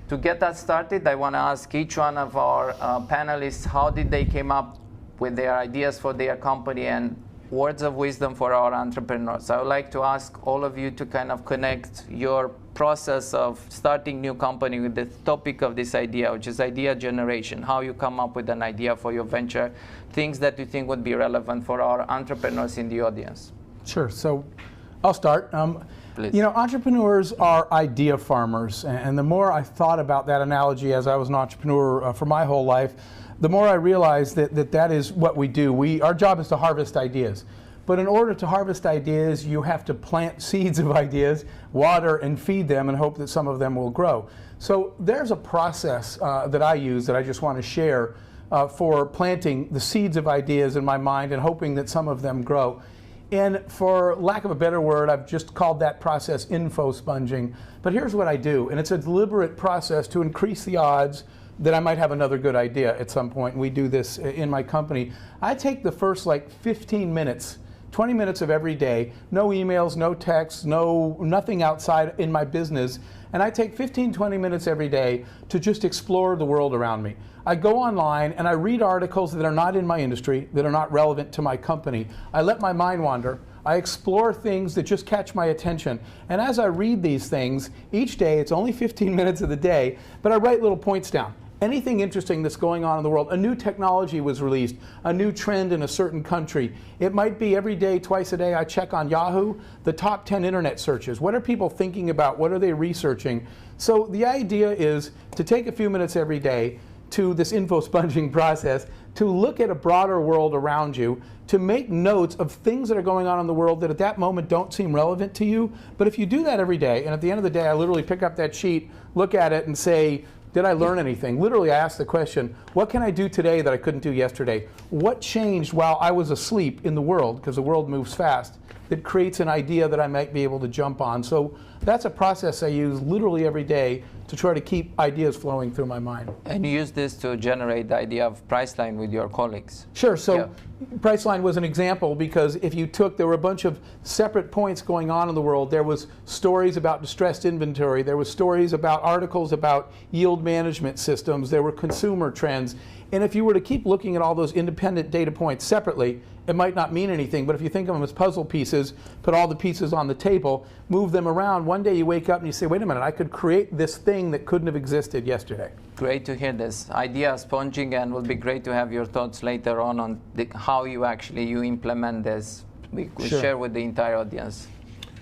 to get that started, I want to ask each one of our panelists, how did they came up with their ideas for their company, and words of wisdom for our entrepreneurs. I would like to ask all of you to kind of connect your process of starting new company with the topic of this idea, which is idea generation, how you come up with an idea for your venture, things that you think would be relevant for our entrepreneurs in the audience. Sure, so I'll start. Please. You know, entrepreneurs are idea farmers, and the more I thought about that analogy as I was an entrepreneur for my whole life, the more I realized that is what we do. Our job is to harvest ideas. But in order to harvest ideas, you have to plant seeds of ideas, water and feed them, and hope that some of them will grow. So there's a process that I use that I just want to share for planting the seeds of ideas in my mind and hoping that some of them grow. And for lack of a better word, I've just called that process info sponging. But here's what I do, and it's a deliberate process to increase the odds that I might have another good idea at some point. And we do this in my company. I take the first like 15 minutes, 20 minutes of every day, no emails, no texts, nothing outside in my business, and I take 15, 20 minutes every day to just explore the world around me. I go online and I read articles that are not in my industry, that are not relevant to my company. I let my mind wander. I explore things that just catch my attention. And as I read these things, each day, it's only 15 minutes of the day, but I write little points down. Anything interesting that's going on in the world, a new technology was released, a new trend in a certain country. It might be every day, twice a day, I check on Yahoo, the top 10 internet searches. What are people thinking about? What are they researching? So the idea is to take a few minutes every day to this info sponging process, to look at a broader world around you, to make notes of things that are going on in the world that at that moment don't seem relevant to you. But if you do that every day, and at the end of the day I literally pick up that sheet, look at it and say, did I learn anything? Literally, I ask the question, what can I do today that I couldn't do yesterday? What changed while I was asleep in the world, because the world moves fast, that creates an idea that I might be able to jump on? So that's a process I use literally every day to try to keep ideas flowing through my mind. And you use this to generate the idea of Priceline with your colleagues. Sure, so Priceline was an example because if you took, there were a bunch of separate points going on in the world. There was stories about distressed inventory, there was stories about articles about yield management systems, there were consumer trends. And if you were to keep looking at all those independent data points separately, it might not mean anything, but if you think of them as puzzle pieces, put all the pieces on the table, move them around, one day you wake up and you say, wait a minute, I could create this thing that couldn't have existed yesterday. Great to hear this. Idea sponging, and it will be great to have your thoughts later on how you implement this. We Sure. share with the entire audience.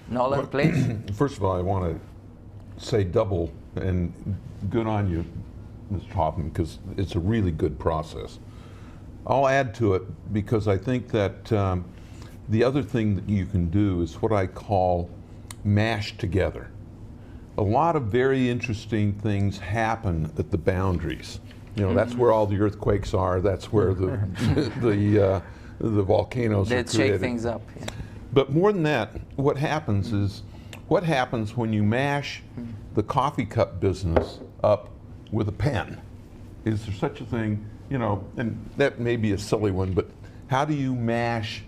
Nolan, please. First of all, I want to say double and good on you, Mr. Hoffman, because it's a really good process. I'll add to it because I think that the other thing that you can do is what I call mash together. A lot of very interesting things happen at the boundaries. You know, that's where all the earthquakes are. That's where the volcanoes are Let's created. shake things up. Yeah. But more than that, what happens is, what happens when you mash the coffee cup business up with a pen? Is there such a thing? You know, and that may be a silly one, but how do you mash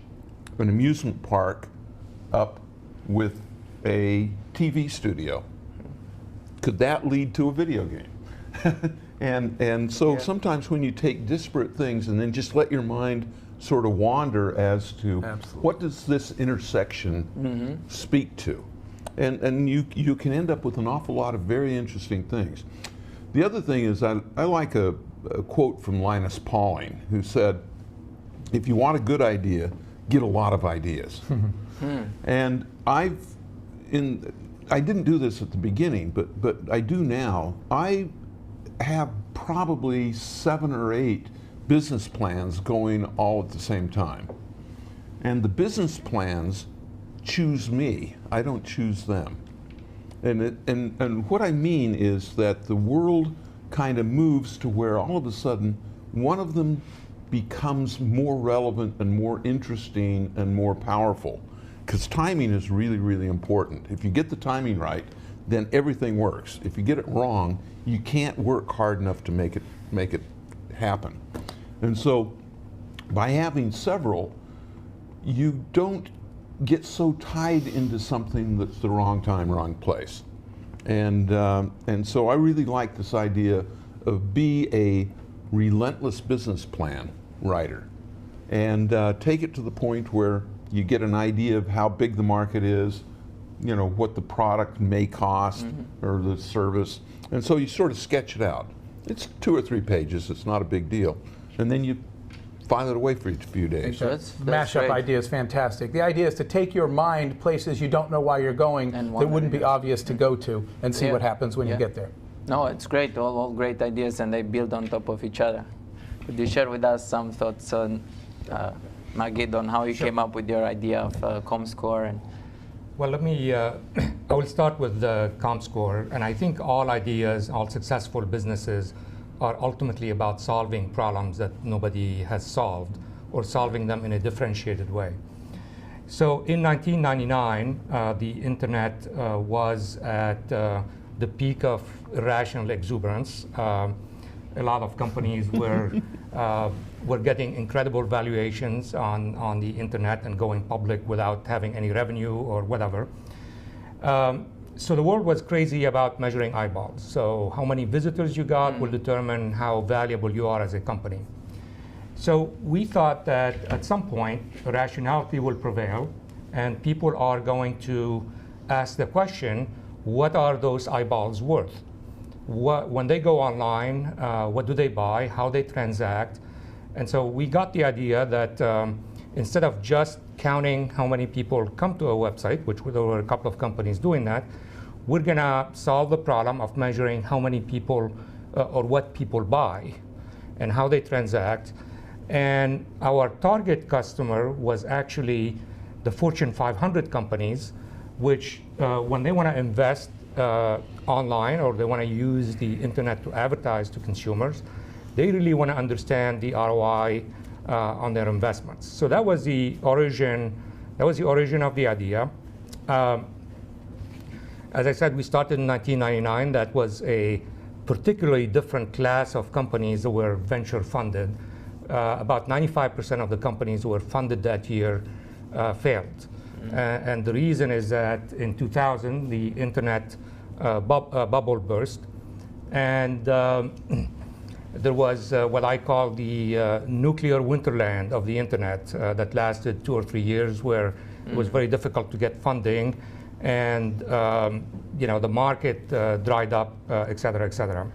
an amusement park up with a TV studio? Could that lead to a video game? and so sometimes when you take disparate things and then just let your mind sort of wander as to what does this intersection speak to? And you can end up with an awful lot of very interesting things. The other thing is I like a quote from Linus Pauling, who said, if you want a good idea, get a lot of ideas. And I didn't do this at the beginning, but I do now. I have probably 7 or 8 business plans going all at the same time. And the business plans choose me. I don't choose them. And what I mean is that the world kind of moves to where all of a sudden one of them becomes more relevant and more interesting and more powerful. Because timing is really, really important. If you get the timing right, then everything works. If you get it wrong, you can't work hard enough to make it happen. And so by having several, you don't get so tied into something that's the wrong time, wrong place. And so I really like this idea of be a relentless business plan writer, and take it to the point where you get an idea of how big the market is, you know, what the product may cost or the service, and so you sort of sketch it out. It's 2 or 3 pages, it's not a big deal. And then you file it away for a few days. Mashup idea is fantastic. The idea is to take your mind places you don't know why you're going that wouldn't be obvious to go to, and see what happens when you get there. No, it's great, all great ideas, and they build on top of each other. Could you share with us some thoughts on, Magid, on how you came up with your idea of comScore? And well, let me, I will start with the comScore, and I think all ideas, all successful businesses are ultimately about solving problems that nobody has solved, or solving them in a differentiated way. So in 1999, the internet was at the peak of irrational exuberance. A lot of companies were getting incredible valuations on the internet and going public without having any revenue or whatever. So the world was crazy about measuring eyeballs. So how many visitors you got will determine how valuable you are as a company. So we thought that at some point, rationality will prevail, and people are going to ask the question, what are those eyeballs worth? When they go online, what do they buy, how they transact? And so we got the idea that instead of just counting how many people come to a website, which there were a couple of companies doing that, we're going to solve the problem of measuring how many people or what people buy and how they transact. And our target customer was actually the Fortune 500 companies, which when they want to invest online, or they want to use the internet to advertise to consumers, they really want to understand the ROI on their investments. So that was the origin. That was the origin of the idea. As I said, we started in 1999. That was a particularly different class of companies that were venture funded. About 95% of the companies who were funded that year failed. And the reason is that in 2000, the internet bubble burst. And there was what I call the nuclear winterland of the internet that lasted 2 or 3 years, where it was very difficult to get funding, and the market dried up, et cetera, et cetera.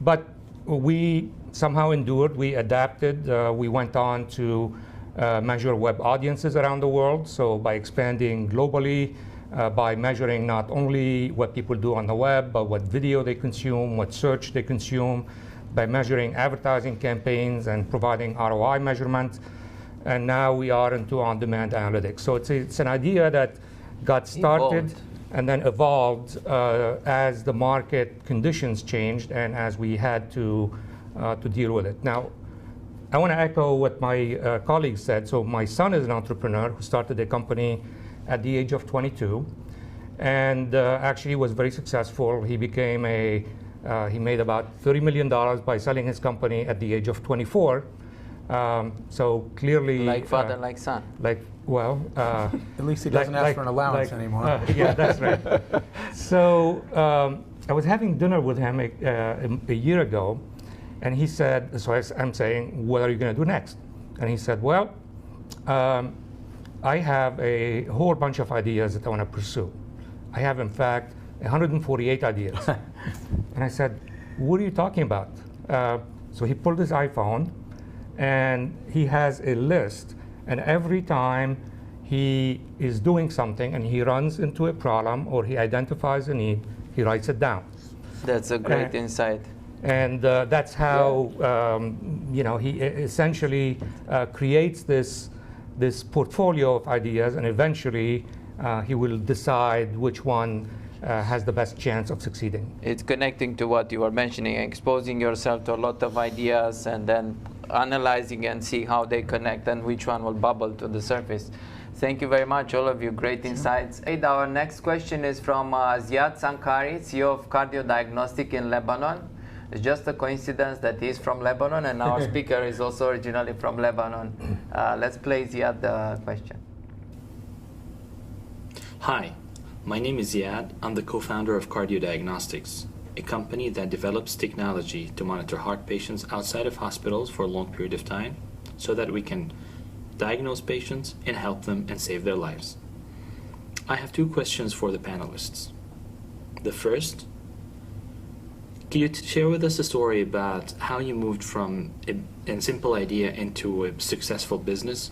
But we somehow endured, we adapted, we went on to measure web audiences around the world. So by expanding globally, by measuring not only what people do on the web, but what video they consume, what search they consume, by measuring advertising campaigns and providing ROI measurements. And now we are into on-demand analytics. So it's an idea that got started and then evolved as the market conditions changed and as we had to deal with it. Now, I want to echo what my colleague said. So my son is an entrepreneur who started a company at the age of 22, and actually was very successful. He became he made about $30 million by selling his company at the age of 24. So clearly, like father, like son. At least he doesn't ask for an allowance anymore. Yeah, that's right. So I was having dinner with him a year ago, and he said, so I'm saying, what are you going to do next? And he said, well, I have a whole bunch of ideas that I want to pursue. I have, in fact, 148 ideas. And I said, what are you talking about? So he pulled his iPhone, and he has a list. And every time he is doing something and he runs into a problem or he identifies a need, he writes it down. That's a great insight. And that's how he essentially creates this portfolio of ideas, and eventually he will decide which one has the best chance of succeeding. It's connecting to what you were mentioning, exposing yourself to a lot of ideas and then analyzing and see how they connect and which one will bubble to the surface. Thank you very much, all of you. Great insights. Our next question is from Ziad Sankari, CEO of Cardio Diagnostic in Lebanon. It's just a coincidence that he's from Lebanon, and our speaker is also originally from Lebanon. Let's play Ziad the question. Hi. My name is Ziad. I'm the co-founder of Cardio Diagnostics, a company that develops technology to monitor heart patients outside of hospitals for a long period of time so that we can diagnose patients and help them and save their lives. I have two questions for the panelists. The first, can you share with us a story about how you moved from a simple idea into a successful business?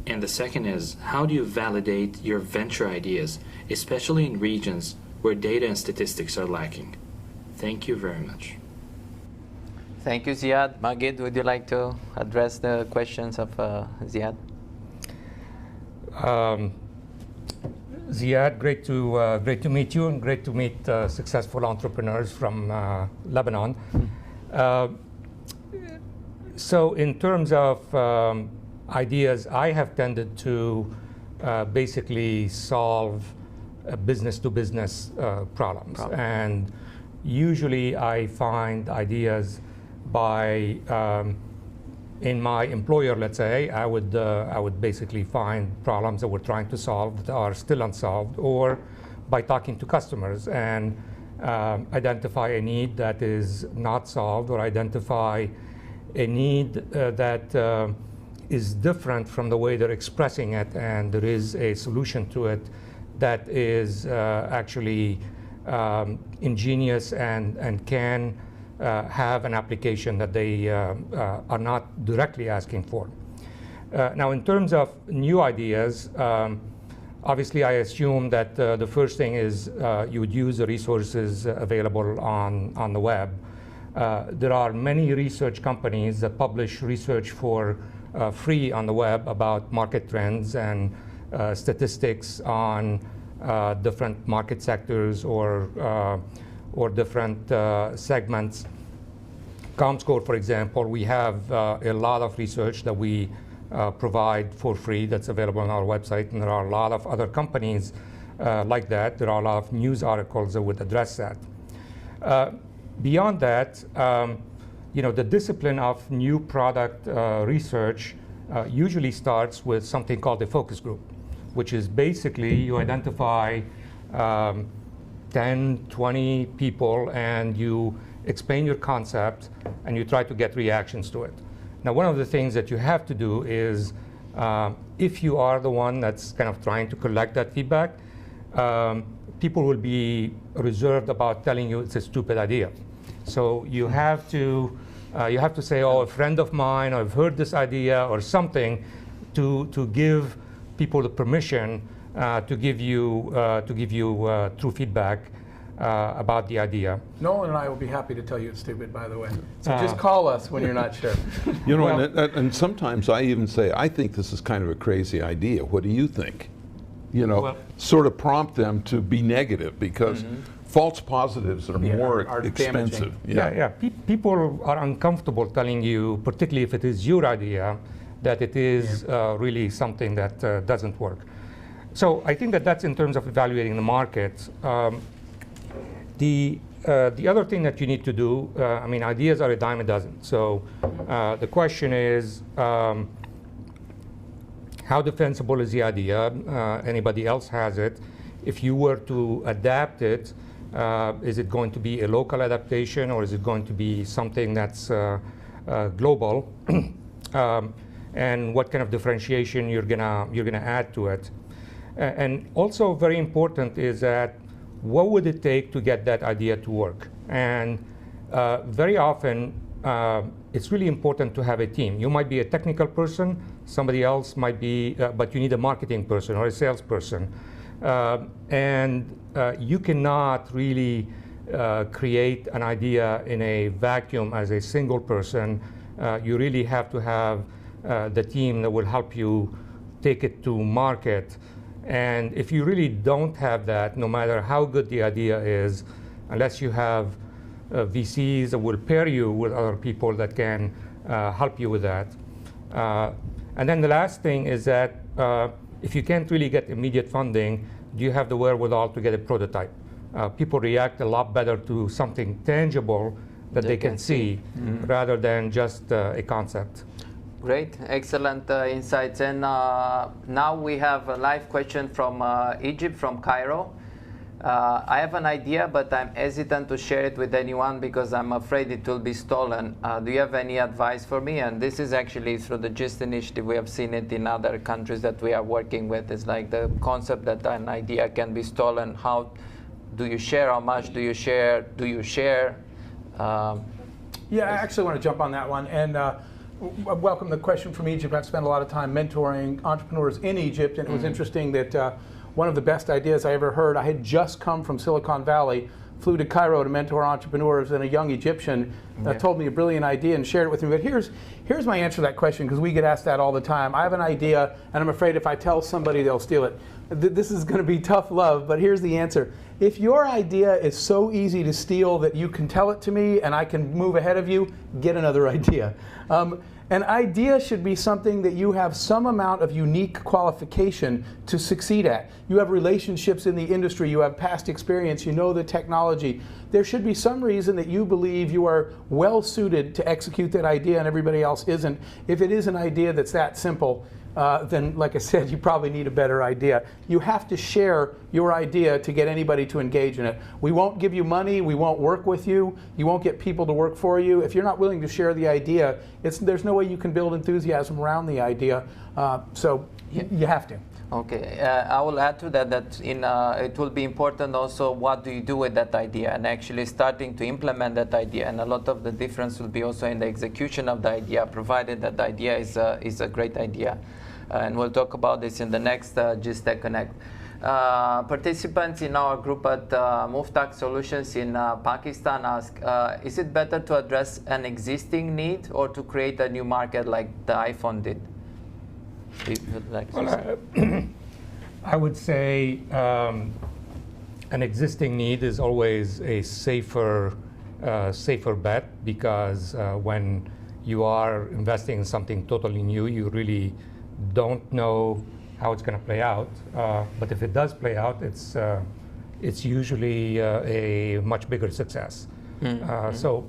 And the second is, how do you validate your venture ideas, especially in regions where data and statistics are lacking? Thank you very much. Thank you, Ziad. Magid, would you like to address the questions of Ziad? Ziad, great to meet you, and great to meet successful entrepreneurs from Lebanon. So in terms of ideas, I have tended to basically solve business-to-business problems. And usually I find ideas by, in my employer, let's say, I would basically find problems that we're trying to solve that are still unsolved, or by talking to customers and identify a need that is not solved, or identify a need that is different from the way they're expressing it, and there is a solution to it that is actually ingenious and can have an application that they are not directly asking for. Now, in terms of new ideas, obviously I assume that the first thing is you would use the resources available on the web. There are many research companies that publish research for free on the web about market trends and statistics on different market sectors or different segments. comScore, for example, we have a lot of research that we provide for free that's available on our website, and there are a lot of other companies like that. There are a lot of news articles that would address that. Beyond that, the discipline of new product research usually starts with something called a focus group, which is basically you identify 10, 20 people and you explain your concept and you try to get reactions to it. Now, one of the things that you have to do is, if you are the one that's kind of trying to collect that feedback, people will be reserved about telling you it's a stupid idea. So you have to say, oh, a friend of mine, or I've heard this idea, or something, to give people the permission to give you true feedback about the idea. Nolan and I will be happy to tell you it's stupid, by the way. So just call us when you're not sure. You know, and sometimes I even say, I think this is kind of a crazy idea. What do you think? You know, sort of prompt them to be negative, because false positives are more expensive. People are uncomfortable telling you, particularly if it is your idea, that it is really something that doesn't work. So I think that that's in terms of evaluating the market. The other thing that you need to do, I mean, ideas are a dime a dozen. So the question is, how defensible is the idea? Anybody else has it. If you were to adapt it, is it going to be a local adaptation, or is it going to be something that's global? And what kind of differentiation you're gonna add to it? And also very important is that, what would it take to get that idea to work? And very often, it's really important to have a team. You might be a technical person, somebody else might be, but you need a marketing person or a salesperson. And you cannot really create an idea in a vacuum as a single person. You really have to have the team that will help you take it to market. And if you really don't have that, no matter how good the idea is, unless you have VCs that will pair you with other people that can help you with that. And then the last thing is that if you can't really get immediate funding, do you have the wherewithal to get a prototype? People react a lot better to something tangible that they can see rather than just a concept. Great, excellent insights. And now we have a live question from Egypt, from Cairo. I have an idea, but I'm hesitant to share it with anyone because I'm afraid it will be stolen. Do you have any advice for me? And this is actually through the GIST initiative. We have seen it in other countries that we are working with. It's like the concept that an idea can be stolen. How do you share? How much do you share? Do you share? Yeah, I actually want to jump on that one. And welcome the question from Egypt. I've spent a lot of time mentoring entrepreneurs in Egypt, and it was interesting that one of the best ideas I ever heard, I had just come from Silicon Valley, flew to Cairo to mentor entrepreneurs, and a young Egyptian told me a brilliant idea and shared it with me. But here's my answer to that question, because we get asked that all the time. I have an idea, and I'm afraid if I tell somebody, they'll steal it. This is going to be tough love, but here's the answer. If your idea is so easy to steal that you can tell it to me and I can move ahead of you, get another idea. An idea should be something that you have some amount of unique qualification to succeed at. You have relationships in the industry, you have past experience, you know the technology. There should be some reason that you believe you are well suited to execute that idea and everybody else isn't. If it is an idea that's that simple, then, like I said, you probably need a better idea. You have to share your idea to get anybody to engage in it. We won't give you money, we won't work with you, you won't get people to work for you. If you're not willing to share the idea, there's no way you can build enthusiasm around the idea. So you have to. Okay, I will add to that it will be important also what do you do with that idea and actually starting to implement that idea, and a lot of the difference will be also in the execution of the idea, provided that the idea is a great idea. And we'll talk about this in the next GIST TechConnect. Participants in our group at Muftak Solutions in Pakistan ask, is it better to address an existing need or to create a new market like the iPhone did? Well, I would say an existing need is always a safer bet, because when you are investing in something totally new, you really don't know how it's going to play out. But if it does play out, it's usually a much bigger success. So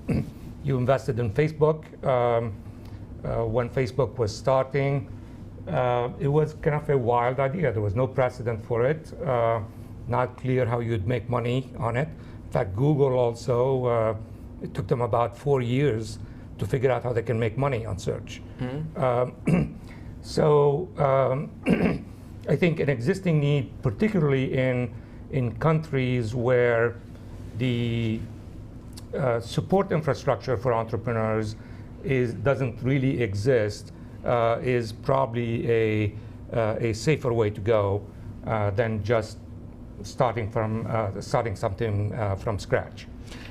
you invested in Facebook. When Facebook was starting, it was kind of a wild idea. There was no precedent for it, not clear how you'd make money on it. In fact, Google also, it took them about 4 years to figure out how they can make money on search. So I think an existing need, particularly in countries where the support infrastructure for entrepreneurs doesn't really exist, is probably a safer way to go than just starting something from scratch.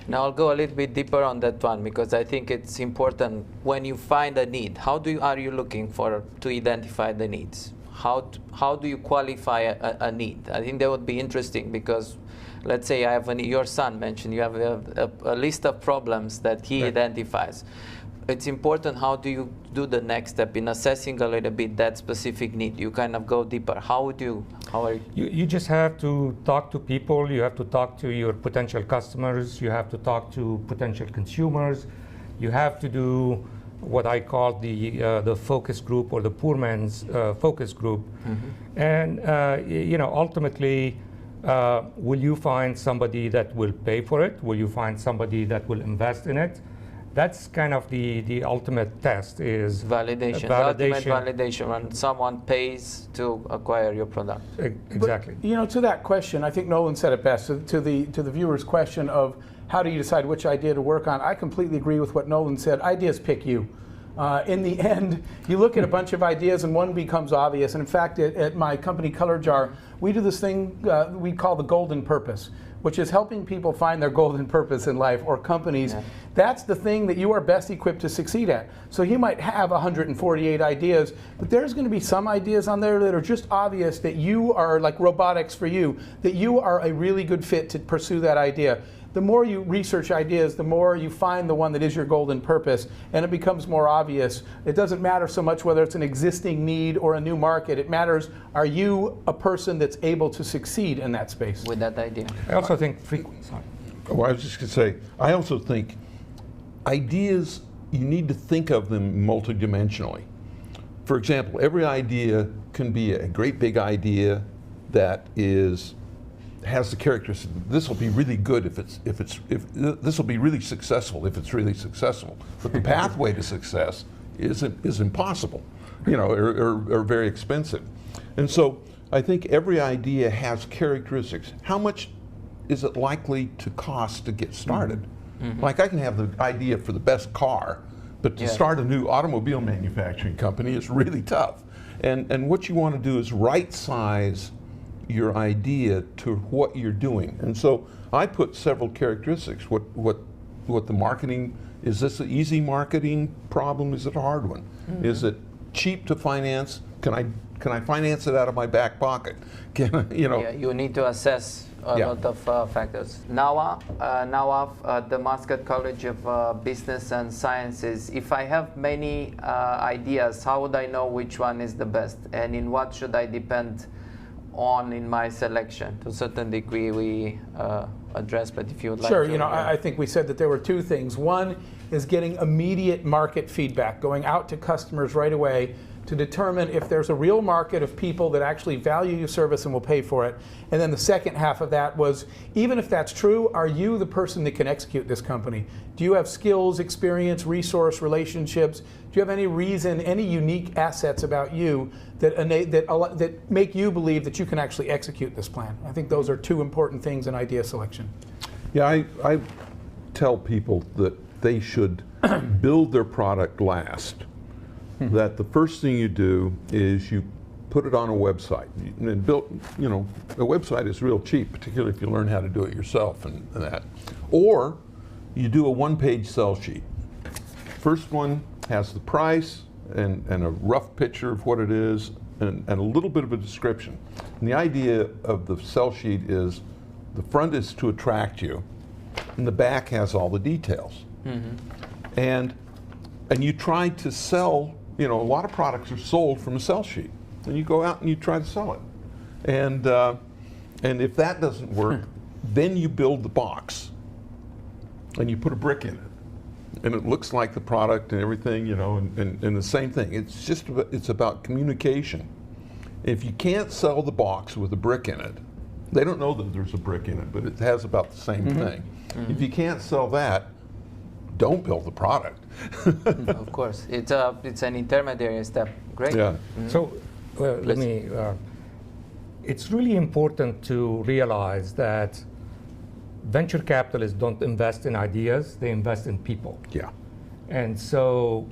Now I'll go a little bit deeper on that one, because I think it's important. When you find a need, are you looking to identify the needs? How do you qualify a need? I think that would be interesting, because let's say your son mentioned you have a list of problems that he identifies. It's important, how do you do the next step in assessing a little bit that specific need? You kind of go deeper. How are you? You just have to talk to people. You have to talk to your potential customers. You have to talk to potential consumers. You have to do what I call the focus group, or the poor man's focus group. And ultimately, will you find somebody that will pay for it? Will you find somebody that will invest in it? That's kind of the ultimate test, is validation. The ultimate validation, when someone pays to acquire your product. Exactly. But, to that question, I think Nolan said it best. To the viewer's question of how do you decide which idea to work on, I completely agree with what Nolan said. Ideas pick you. In the end, you look at a bunch of ideas and one becomes obvious. And in fact, at my company ColorJar, we do this thing we call the golden purpose, which is helping people find their golden purpose in life, or companies. Yeah. That's the thing that you are best equipped to succeed at. So you might have 148 ideas, but there's going to be some ideas on there that are just obvious that you are, like robotics for you, that you are a really good fit to pursue that idea. The more you research ideas, the more you find the one that is your golden purpose, and it becomes more obvious. It doesn't matter so much whether it's an existing need or a new market. It matters, are you a person that's able to succeed in that space? With that idea. I also think I was just going to say, I also think ideas, you need to think of them multidimensionally. for example, every idea can be a great big idea that has the characteristic, this will be really good if this will be really successful if it's really successful. But the pathway to success is impossible, you know, or very expensive. And so I think every idea has characteristics. How much is it likely to cost to get started? Mm-hmm. Like I can have the idea for the best car, but to start a new automobile manufacturing company is really tough. And what you want to do is right size your idea to what you're doing. And so I put several characteristics. What the marketing, is this an easy marketing problem? Is it a hard one? Mm-hmm. Is it cheap to finance? Can I finance it out of my back pocket? You know? Yeah, you need to assess a lot of factors. Nawaf, the Muscat College of Business and Sciences. If I have many ideas, how would I know which one is the best? And in what should I depend on in my selection? To a certain degree we address, but if you would like to. Sure, you know, I think we said that there were two things. One is getting immediate market feedback, going out to customers right away to determine if there's a real market of people that actually value your service and will pay for it. And then the second half of that was, even if that's true, are you the person that can execute this company? Do you have skills, experience, resource, relationships? Do you have any reason, any unique assets about you that make you believe that you can actually execute this plan? I think those are two important things in idea selection. Yeah, I tell people that they should build their product last. That the first thing you do is you put it on a website. And you know, a website is real cheap, particularly if you learn how to do it yourself and that. Or you do a one-page sell sheet. First one has the price and a rough picture of what it is and a little bit of a description. And the idea of the sell sheet is the front is to attract you and the back has all the details. Mm-hmm. And you try to sell. You know, a lot of products are sold from a sell sheet, and you go out and you try to sell it. And if that doesn't work, then you build the box, and you put a brick in it, and it looks like the product and everything, you know, and the same thing. It's about communication. If you can't sell the box with a brick in it, they don't know that there's a brick in it, but it has about the same thing. Mm-hmm. If you can't sell that, don't build the product. Of course, it's an intermediary step. Great. Yeah. Mm-hmm. So let me. It's really important to realize that venture capitalists don't invest in ideas; they invest in people. Yeah. And so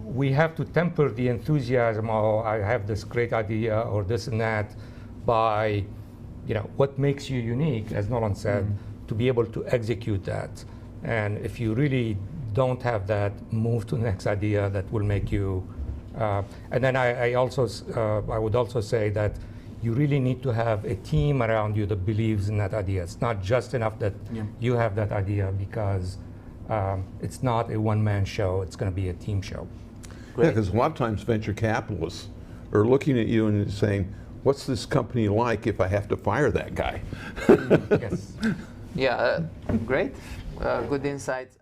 we have to temper the enthusiasm. Oh, I have this great idea, or this and that, by, you know, what makes you unique, as Nolan said, to be able to execute that. And if you really don't have that, move to the next idea that will make you. And then I would also say that you really need to have a team around you that believes in that idea. It's not just enough that you have that idea, because it's not a one-man show. It's going to be a team show. Great. Yeah, because a lot of times venture capitalists are looking at you and saying, "What's this company like if I have to fire that guy?" Yes. Yeah. Great. Good insights.